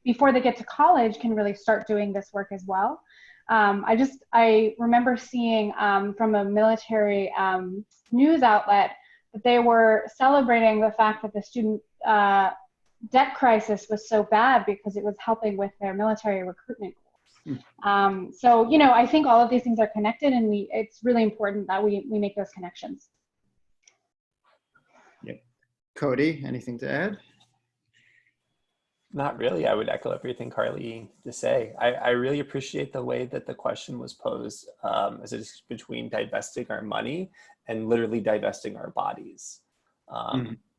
before they get to college, can really start doing this work as well. I remember seeing from a military news outlet that they were celebrating the fact that the student debt crisis was so bad because it was helping with their military recruitment goals. I think all of these things are connected, and it's really important that we make those connections. Yep. Cody, anything to add? Not really. I would echo everything Carly just say. I really appreciate the way that the question was posed as it's between divesting our money and literally divesting our bodies.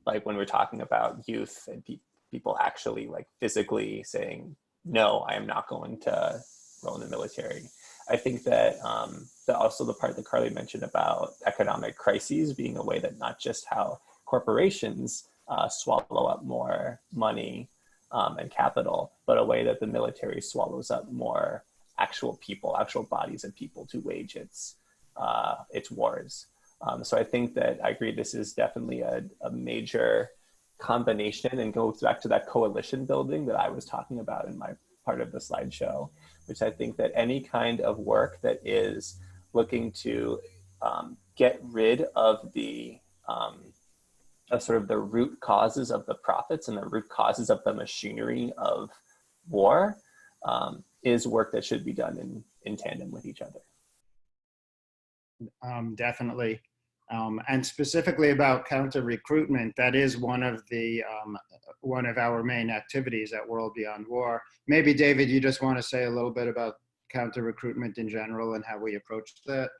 Like when we're talking about youth and people actually like physically saying, no, I am not going to roll in the military. I think that also the part that Carly mentioned about economic crises being a way that not just how corporations swallow up more money and capital, but a way that the military swallows up more actual people, actual bodies of people to wage its wars. So I think that I agree this is definitely a major combination, and goes back to that coalition building that I was talking about in my part of the slideshow, which I think that any kind of work that is looking to get rid of the sort of the root causes of the profits and the root causes of the machinery of war is work that should be done in tandem with each other. Definitely. And specifically about counter recruitment, that is one of our main activities at World Beyond War. Maybe David, you just want to say a little bit about counter recruitment in general and how we approach that?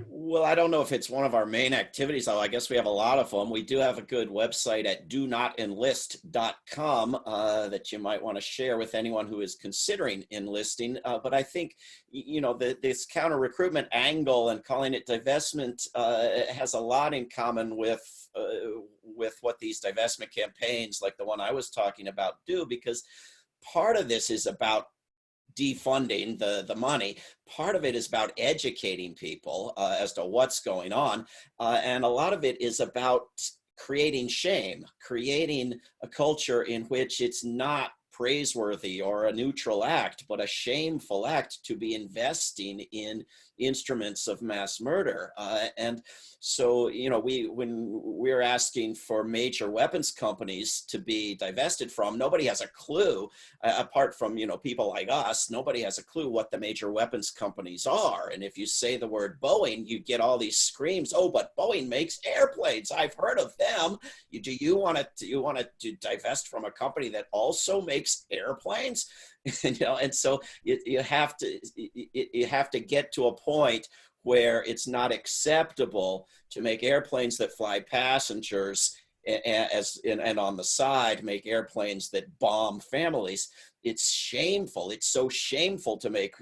Well, I don't know if it's one of our main activities, though. I guess we have a lot of them. We do have a good website at donotenlist.com that you might want to share with anyone who is considering enlisting. But I think, this counter recruitment angle and calling it divestment has a lot in common with what these divestment campaigns, like the one I was talking about, do, because part of this is about defunding the money. Part of it is about educating people as to what's going on. And a lot of it is about creating shame, creating a culture in which it's not praiseworthy or a neutral act, but a shameful act to be investing in instruments of mass murder. And so, when we're asking for major weapons companies to be divested from, nobody has a clue, apart from, people like us, nobody has a clue what the major weapons companies are. And if you say the word Boeing, you get all these screams, oh, but Boeing makes airplanes. I've heard of them. Do you want to divest from a company that also makes airplanes? And so you have to get to a point where it's not acceptable to make airplanes that fly passengers and on the side make airplanes that bomb families. It's shameful. It's so shameful to make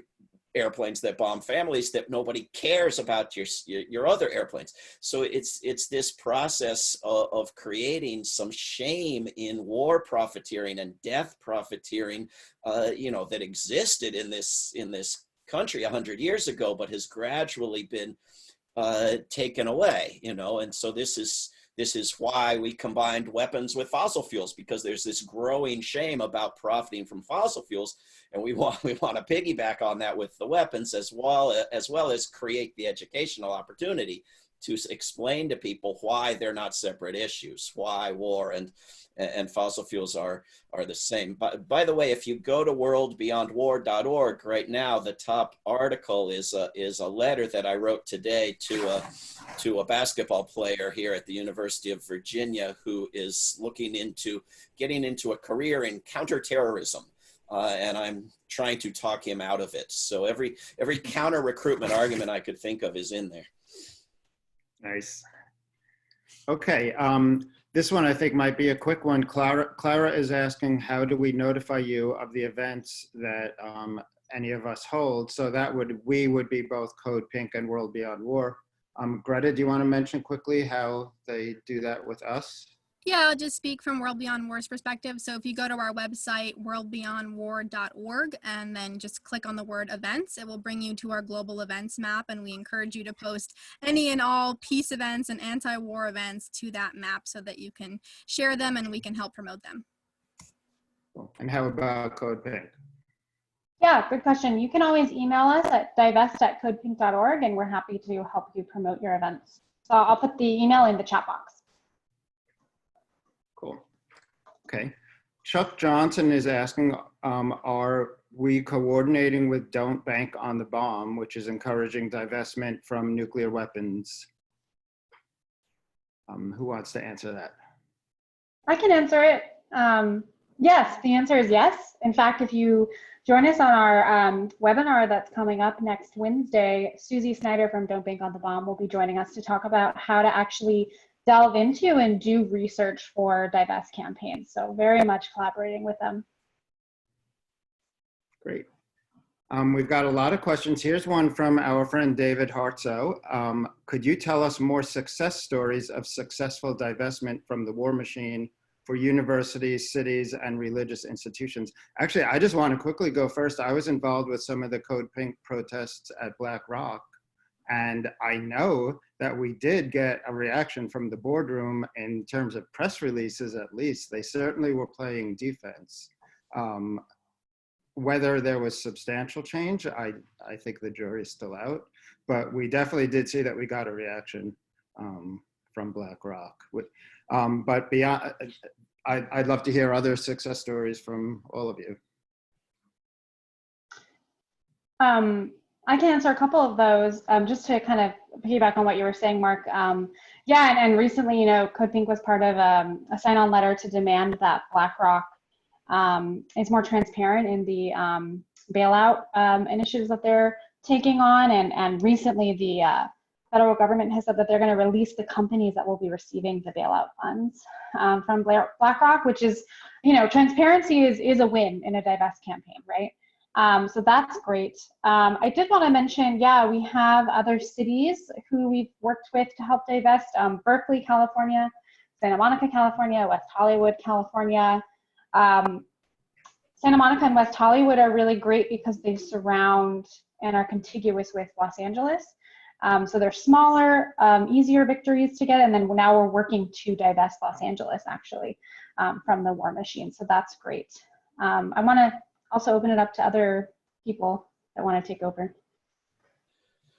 airplanes that bomb families, that nobody cares about your other airplanes. So it's this process of creating some shame in war profiteering and death profiteering, that existed in this country 100 years ago, but has gradually been taken away. And so this is why we combined weapons with fossil fuels, because there's this growing shame about profiting from fossil fuels, and we want to piggyback on that with the weapons, as well as create the educational opportunity to explain to people why they're not separate issues, why war and fossil fuels are the same. By the way, if you go to WorldBeyondWar.org right now, the top article is a letter that I wrote today to a basketball player here at the University of Virginia who is looking into getting into a career in counterterrorism. And I'm trying to talk him out of it. So every counter recruitment argument I could think of is in there. Nice. Okay. This one I think might be a quick one. Clara is asking, how do we notify you of the events that any of us hold? So we would be both Code Pink and World Beyond War. Greta, do you want to mention quickly how they do that with us? Yeah, I'll just speak from World Beyond War's perspective. So if you go to our website, WorldBeyondWar.org, and then just click on the word events, it will bring you to our global events map, and we encourage you to post any and all peace events and anti-war events to that map so that you can share them and we can help promote them. And how about Code Pink? Yeah, good question. You can always email us at divest@codepink.org, and we're happy to help you promote your events. So I'll put the email in the chat box. Cool. Okay. Chuck Johnson is asking, are we coordinating with Don't Bank on the Bomb, which is encouraging divestment from nuclear weapons? Who wants to answer that? I can answer it. Yes, the answer is yes. In fact, if you join us on our webinar that's coming up next Wednesday, Susie Snyder from Don't Bank on the Bomb will be joining us to talk about how to actually delve into and do research for divest campaigns. So very much collaborating with them. Great. We've got a lot of questions. Here's one from our friend David Hartzo. Could you tell us more success stories of successful divestment from the war machine for universities, cities, and religious institutions? Actually, I just want to quickly go first. I was involved with some of the Code Pink protests at BlackRock, and I know that we did get a reaction from the boardroom in terms of press releases, at least. They certainly were playing defense. Whether there was substantial change, I think the jury's still out, but we definitely did see that we got a reaction from BlackRock. But beyond, I'd love to hear other success stories from all of you. I can answer a couple of those, just to kind of piggyback on what you were saying, Mark. Yeah, and recently, Code Pink was part of a sign-on letter to demand that BlackRock is more transparent in the bailout initiatives that they're taking on. And recently, the federal government has said that they're going to release the companies that will be receiving the bailout funds from BlackRock, which is, transparency is a win in a divest campaign, right? So that's great. I did want to mention, yeah, we have other cities who we've worked with to help divest. Berkeley, California, Santa Monica, California, West Hollywood, California. Santa Monica and West Hollywood are really great because they surround and are contiguous with Los Angeles. So they're smaller, easier victories to get. And then now we're working to divest Los Angeles, actually, from the war machine. So that's great. I want to also open it up to other people that want to take over.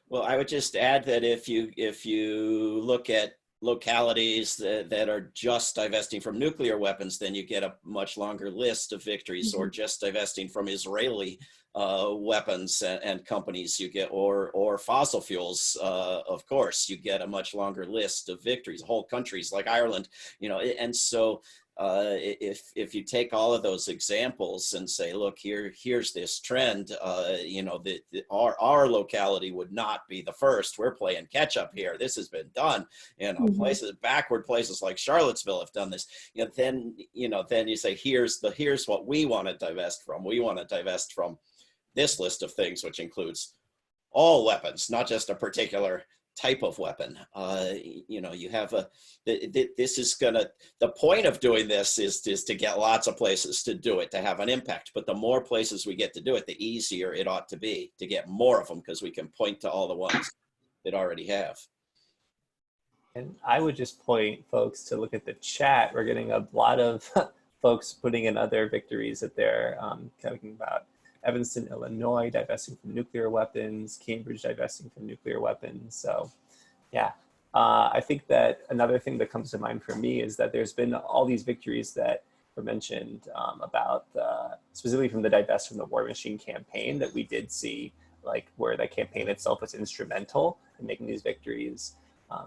Well, I would just add that if you look at localities that are just divesting from nuclear weapons, then you get a much longer list of victories, or just divesting from Israeli weapons and companies you get, or fossil fuels, of course, you get a much longer list of victories, whole countries like Ireland, and so if you take all of those examples and say, look, here's this trend, our locality would not be the first. We're playing catch up here. This has been done. Backward places like Charlottesville have done this. Then you say, here's what we want to divest from. We want to divest from this list of things, which includes all weapons, not just a particular type of weapon. You know, you have this is gonna, the point of doing this is to get lots of places to do it, to have an impact. But the more places we get to do it, the easier it ought to be to get more of them, because we can point to all the ones that already have. And I would just point folks to look at the chat. We're getting a lot of folks putting in other victories that they're talking about. Evanston, Illinois, divesting from nuclear weapons, Cambridge divesting from nuclear weapons. So yeah, I think that another thing that comes to mind for me is that there's been all these victories that were mentioned about specifically from the Divest from the War Machine campaign that we did see, like where the campaign itself was instrumental in making these victories.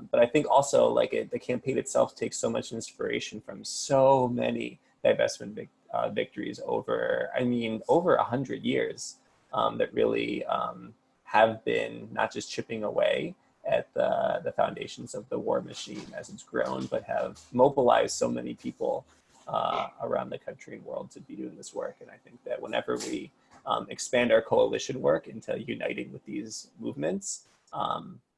But I think also like the campaign itself takes so much inspiration from so many divestment victories over, I mean, over 100 years that really have been not just chipping away at the foundations of the war machine as it's grown, but have mobilized so many people around the country and world to be doing this work. And I think that whenever we expand our coalition work into uniting with these movements,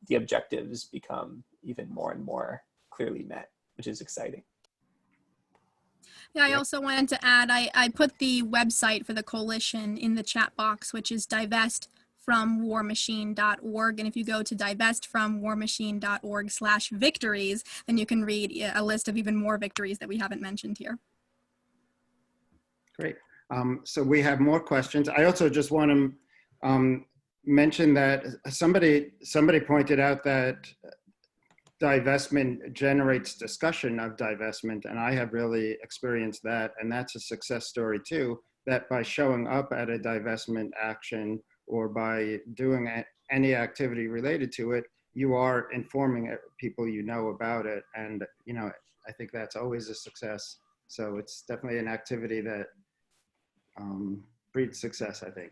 the objectives become even more and more clearly met, which is exciting. Yeah, I also wanted to add, I put the website for the coalition in the chat box, which is divestfromwarmachine.org. And if you go to divestfromwarmachine.org/victories, then you can read a list of even more victories that we haven't mentioned here. Great. So we have more questions. I also just want to mention that somebody pointed out that divestment generates discussion of divestment, and I have really experienced that, and that's a success story too, that by showing up at a divestment action or by doing any activity related to it, you are informing people you know about it, and you know, I think that's always a success. So it's definitely an activity that breeds success, I think.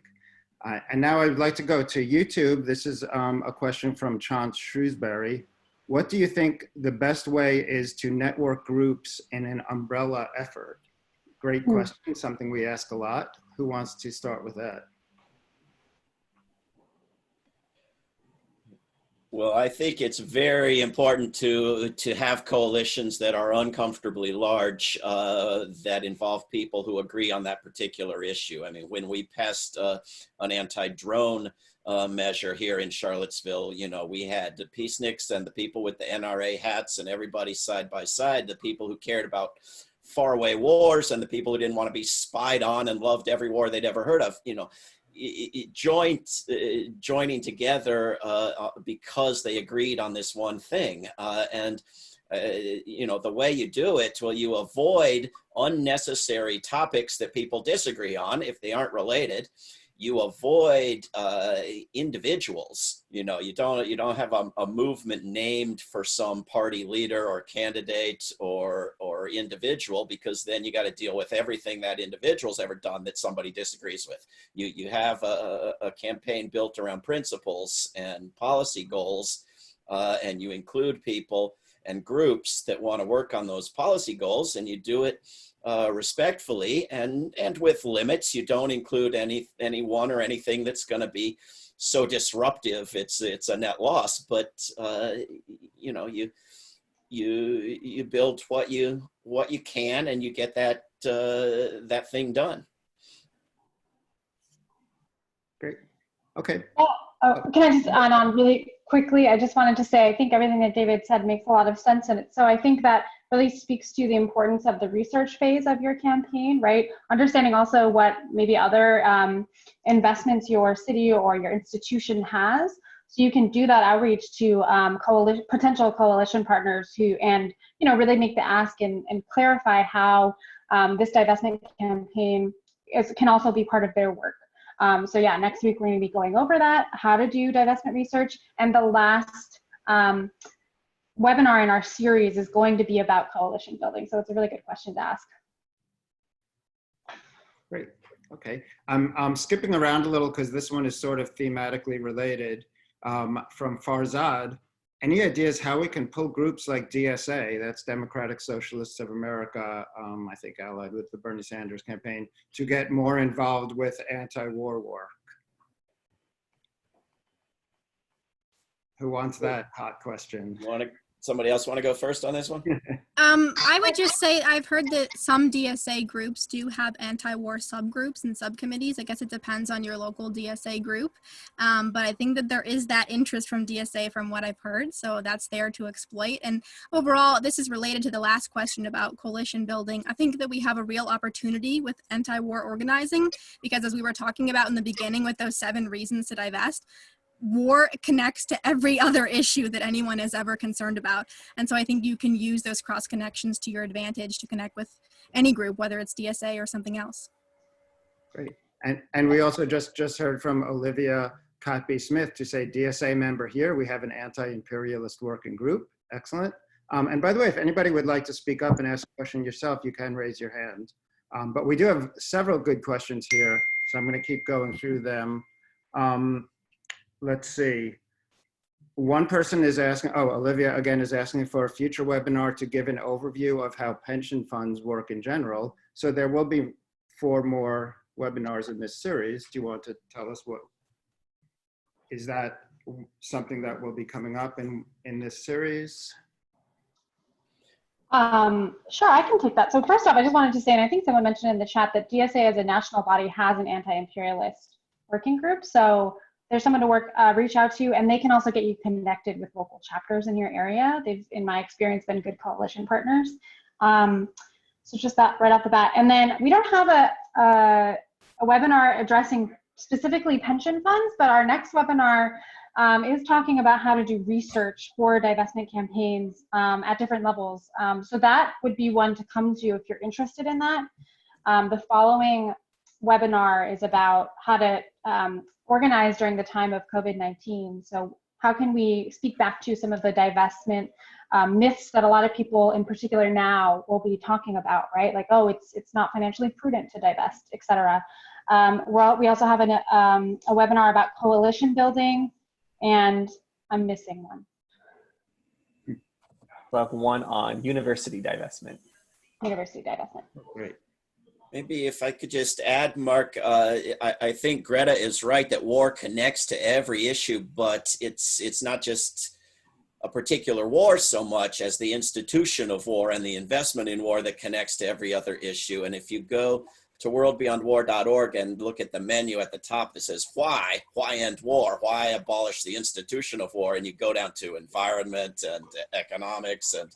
And now I'd like to go to YouTube. This is a question from Chance Shrewsbury. What do you think the best way is to network groups in an umbrella effort? Great question, something we ask a lot. Who wants to start with that? Well, I think it's very important to have coalitions that are uncomfortably large, that involve people who agree on that particular issue. I mean, when we passed an anti-drone measure here in Charlottesville, you know, we had the peaceniks and the people with the NRA hats and everybody side by side, the people who cared about faraway wars and the people who didn't want to be spied on and loved every war they'd ever heard of, you know. Joining together because they agreed on this one thing. You know, the way you do it, well, you avoid unnecessary topics that people disagree on if they aren't related. You avoid individuals. You know, you don't have a movement named for some party leader or candidate or individual, because then you got to deal with everything that individual's ever done that somebody disagrees with. You have a campaign built around principles and policy goals, and you include people and groups that want to work on those policy goals, and you do it respectfully and with limits. You don't include anyone or anything that's going to be so disruptive it's a net loss. But you know, you build what you can, and you get that that thing done. Great. Okay. Can I just add on really quickly? I just wanted to say, I think everything that David said makes a lot of sense in it. So I think that really speaks to the importance of the research phase of your campaign, right? Understanding also what maybe other investments your city or your institution has. So you can do that outreach to potential coalition partners and you know, really make the ask and clarify how this divestment campaign can also be part of their work. So yeah, next week we're going to be going over that, how to do divestment research, and the last webinar in our series is going to be about coalition building. So it's a really good question to ask. Great. Okay. I'm skipping around a little because this one is sort of thematically related. From Farzad, any ideas how we can pull groups like DSA, that's Democratic Socialists of America, I think allied with the Bernie Sanders campaign, to get more involved with anti-war work? Who wants that hot question? Somebody else want to go first on this one? I would just say I've heard that some DSA groups do have anti-war subgroups and subcommittees. I guess it depends on your local DSA group. But I think that there is that interest from DSA from what I've heard. So that's there to exploit. And overall, this is related to the last question about coalition building. I think that we have a real opportunity with anti-war organizing because as we were talking about in the beginning with those 7 reasons to divest, war connects to every other issue that anyone is ever concerned about. And so I think you can use those cross connections to your advantage to connect with any group, whether it's DSA or something else. Great. And we also just heard from Olivia Cotby-Smith to say DSA member here. We have an anti-imperialist working group. Excellent. And by the way, if anybody would like to speak up and ask a question yourself, you can raise your hand. But we do have several good questions here, so I'm going to keep going through them. Let's see. One person is asking, Olivia again is asking for a future webinar to give an overview of how pension funds work in general. So there will be 4 more webinars in this series. Do you want to tell us what, is that something that will be coming up in this series? Sure, I can take that. So first off, I just wanted to say, and I think someone mentioned in the chat that DSA as a national body has an anti-imperialist working group. So there's someone to reach out to, and they can also get you connected with local chapters in your area. They've, in my experience, been good coalition partners. So just that right off the bat. And then we don't have a webinar addressing specifically pension funds, but our next webinar is talking about how to do research for divestment campaigns at different levels. So that would be one to come to if you're interested in that. The following webinar is about how to organize during the time of COVID-19. So how can we speak back to some of the divestment myths that a lot of people in particular now will be talking about, right? Like, oh, it's not financially prudent to divest, et cetera. We also have a webinar about coalition building, and I'm missing one. We'll have one on university divestment. University divestment. Great. Maybe if I could just add, Mark, I think Greta is right that war connects to every issue, but it's not just a particular war so much as the institution of war and the investment in war that connects to every other issue. And if you go to WorldBeyondWar.org and look at the menu at the top that says why end war, why abolish the institution of war, and you go down to environment and economics and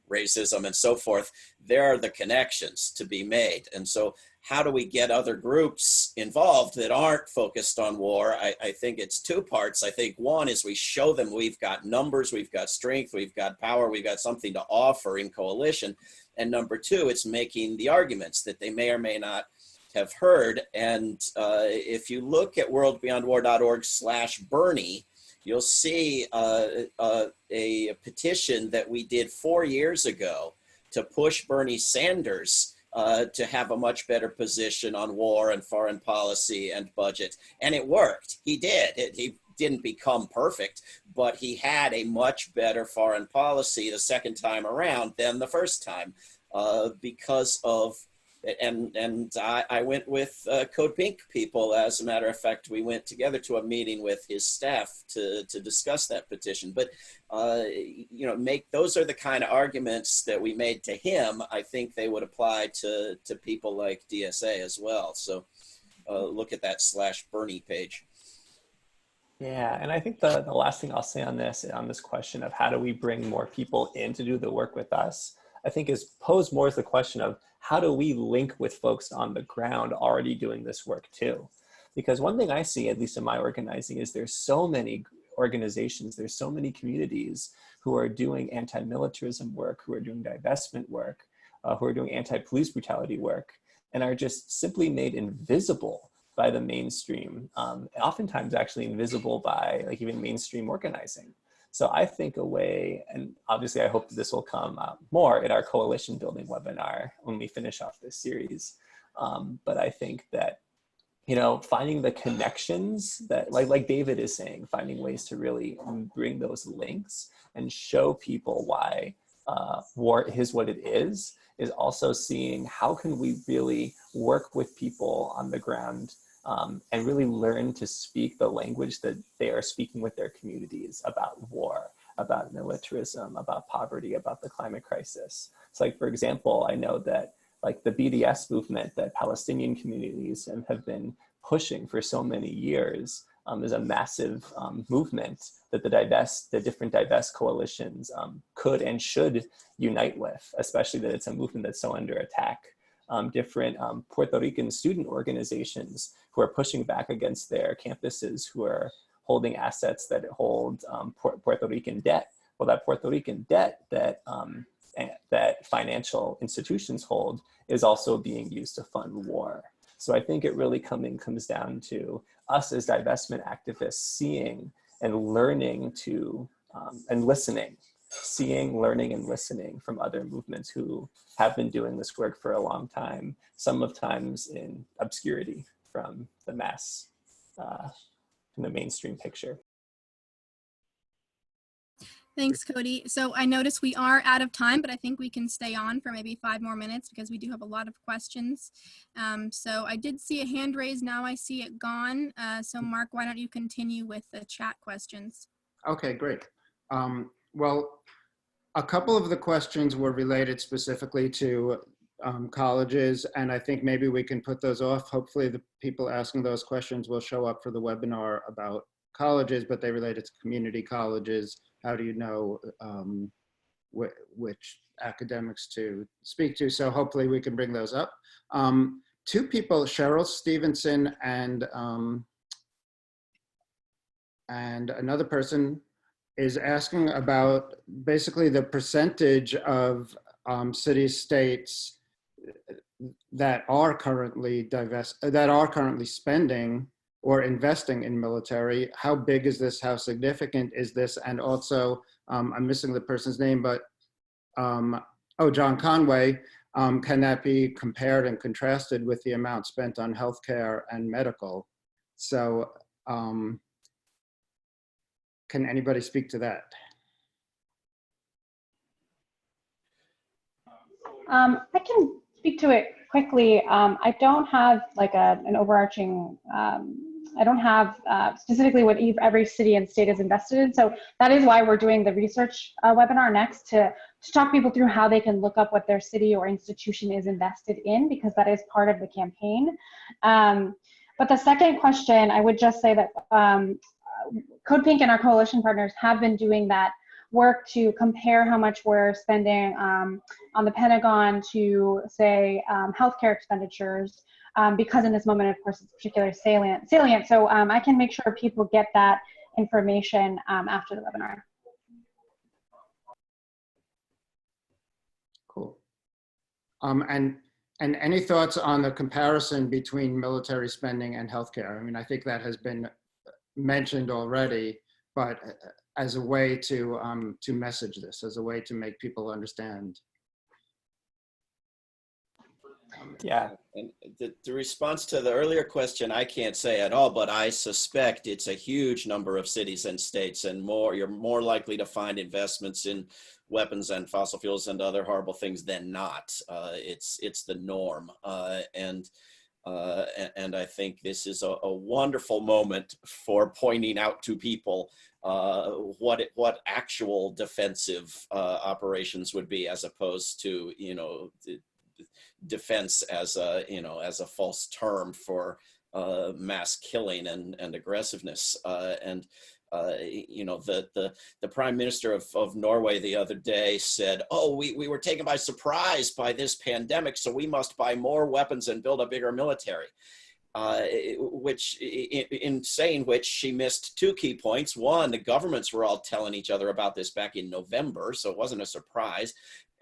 racism and so forth, there are the connections to be made. And so how do we get other groups involved that aren't focused on war? I think it's 2 parts. I think one is we show them we've got numbers, we've got strength, we've got power, we've got something to offer in coalition. And number 2, it's making the arguments that they may or may not have heard. And if you look at worldbeyondwar.org/Bernie, you'll see a petition that we did 4 years ago to push Bernie Sanders to have a much better position on war and foreign policy and budget. And it worked. He did. He didn't become perfect, but he had a much better foreign policy the second time around than the first time because of and I went with Code Pink people. As a matter of fact, we went together to a meeting with his staff to discuss that petition. But you know, those are the kind of arguments that we made to him. I think they would apply to people like DSA as well. So look at that /Bernie page. Yeah, and I think the last thing I'll say on this question of how do we bring more people in to do the work with us, I think is posed more as the question of how do we link with folks on the ground already doing this work too? Because one thing I see, at least in my organizing, is there's so many organizations, there's so many communities who are doing anti-militarism work, who are doing divestment work, who are doing anti-police brutality work, and are just simply made invisible by the mainstream, oftentimes actually invisible by like even mainstream organizing. So I think a way, and obviously I hope that this will come more in our coalition building webinar when we finish off this series. But I think that, you know, finding the connections that, like David is saying, finding ways to really bring those links and show people why war is what it is also seeing how can we really work with people on the ground and really learn to speak the language that they are speaking with their communities about war, about militarism, about poverty, about the climate crisis. So like, for example, I know that like the BDS movement that Palestinian communities have been pushing for so many years is a massive movement that the different divest coalitions could and should unite with, especially that it's a movement that's so under attack. Different Puerto Rican student organizations who are pushing back against their campuses, who are holding assets that hold Puerto Rican debt. Well, that Puerto Rican debt that that financial institutions hold is also being used to fund war. So I think it really comes down to us as divestment activists seeing and learning to and listening, seeing, learning, and listening from other movements who have been doing this work for a long time, some of times in obscurity from the mass, from the mainstream picture. Thanks, Cody. So I notice we are out of time, but I think we can stay on for maybe 5 more minutes because we do have a lot of questions. So I did see a hand raised. Now I see it gone. So Mark, why don't you continue with the chat questions? Okay, great. Well, a couple of the questions were related specifically to colleges, and I think maybe we can put those off. Hopefully the people asking those questions will show up for the webinar about colleges, but they related to community colleges. How do you know which academics to speak to? So hopefully we can bring those up. 2 people, Cheryl Stevenson and another person, is asking about basically the percentage of cities, states that are currently spending or investing in military. How big is this? How significant is this? And also, I'm missing the person's name, but John Conway, can that be compared and contrasted with the amount spent on healthcare and medical? So can anybody speak to that? I can speak to it quickly. I don't have like an overarching, I don't have specifically what every city and state is invested in. So that is why we're doing the research webinar next to talk people through how they can look up what their city or institution is invested in, because that is part of the campaign. But the second question, I would just say that Code Pink and our coalition partners have been doing that work to compare how much we're spending on the Pentagon to, say, healthcare expenditures, because in this moment, of course, it's particularly salient. So I can make sure people get that information after the webinar. Cool. And any thoughts on the comparison between military spending and healthcare? I mean, I think that has been mentioned already, but as a way to message this, as a way to make people understand. Yeah. And the response to the earlier question, I can't say at all, but I suspect it's a huge number of cities and states, and you're more likely to find investments in weapons and fossil fuels and other horrible things than not. It's the norm. And I think this is a wonderful moment for pointing out to people what actual defensive operations would be, as opposed to, defense as a false term for mass killing and aggressiveness. The Prime Minister of Norway the other day said, "Oh, we were taken by surprise by this pandemic, so we must buy more weapons and build a bigger military." In saying which, she missed 2 key points. One, the governments were all telling each other about this back in November, so it wasn't a surprise.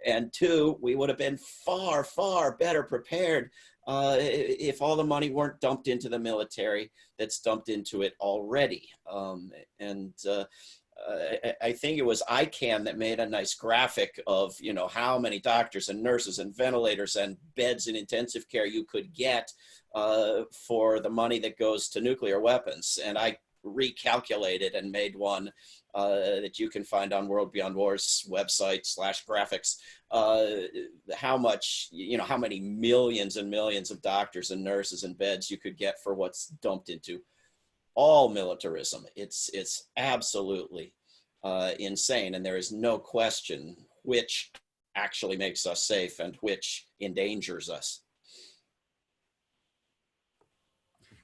And 2, we would have been far, far better prepared if all the money weren't dumped into the military that's dumped into it already. I think it was ICANN that made a nice graphic of, how many doctors and nurses and ventilators and beds in intensive care you could get for the money that goes to nuclear weapons. And I recalculated and made one that you can find on World Beyond War's website /graphics, how much, how many millions and millions of doctors and nurses and beds you could get for what's dumped into all militarism. It's absolutely insane, and there is no question which actually makes us safe and which endangers us.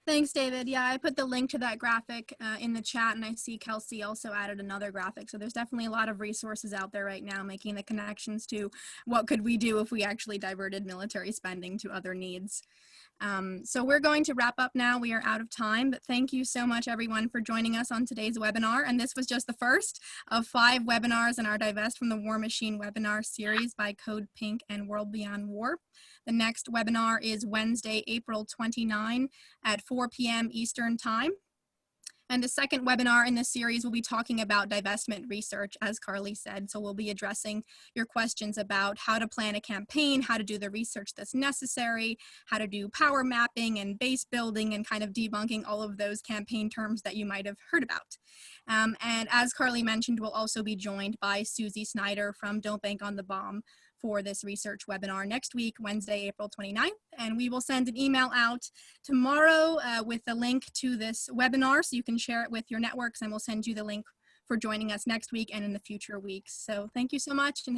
Thanks, David. Yeah, I put the link to that graphic in the chat, and I see Kelsey also added another graphic. So there's definitely a lot of resources out there right now making the connections to what could we do if we actually diverted military spending to other needs. So we're going to wrap up now. We are out of time, but thank you so much, everyone, for joining us on today's webinar. And this was just the first of 5 webinars in our Divest from the War Machine webinar series by Code Pink and World Beyond War. The next webinar is Wednesday, April 29 at 4 p.m. Eastern Time. And the second webinar in this series will be talking about divestment research, as Carly said. So we'll be addressing your questions about how to plan a campaign, how to do the research that's necessary, how to do power mapping and base building, and kind of debunking all of those campaign terms that you might have heard about. And as Carly mentioned, we'll also be joined by Susie Snyder from Don't Bank on the Bomb for this research webinar next week, Wednesday, April 29th. And we will send an email out tomorrow with a link to this webinar so you can share it with your networks, and we'll send you the link for joining us next week and in the future weeks. So thank you so much, and have